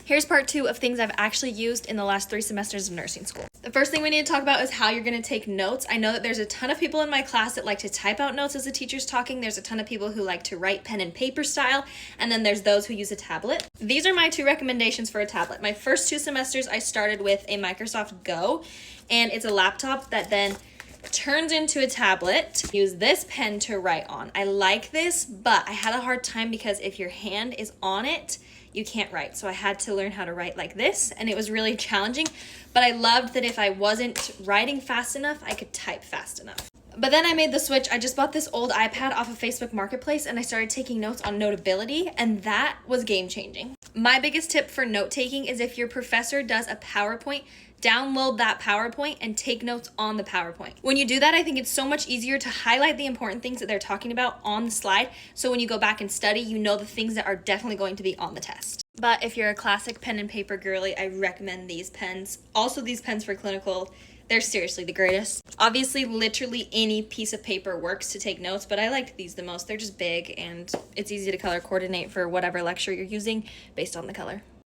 Here's part 2 of things I've actually used in the last 3 semesters of nursing school. The first thing we need to talk about is how you're going to take notes. I know that there's a ton of people in my class that like to type out notes as the teacher's talking. There's a ton of people who like to write pen and paper style, and then there's those who use a tablet. These are my 2 recommendations for a tablet. My first 2 semesters I started with a Microsoft Go, and it's a laptop that then turns into a tablet. Use this pen to write on. I like this, but I had a hard time because if your hand is on it, you can't write. So I had to learn how to write like this, and it was really challenging, but I loved that if I wasn't writing fast enough, I could type fast enough. But then I made the switch. I just bought this old iPad off of Facebook Marketplace, and I started taking notes on Notability, and that was game changing. My biggest tip for note taking is if your professor does a PowerPoint, download that PowerPoint and take notes on the PowerPoint. When you do that, I think it's so much easier to highlight the important things that they're talking about on the slide, so when you go back and study, you know the things that are definitely going to be on the test. But if you're a classic pen and paper girly, I recommend these pens. Also, these pens for clinical, they're seriously the greatest. Obviously, literally any piece of paper works to take notes, but I like these the most. They're just big, and it's easy to color coordinate for whatever lecture you're using based on the color.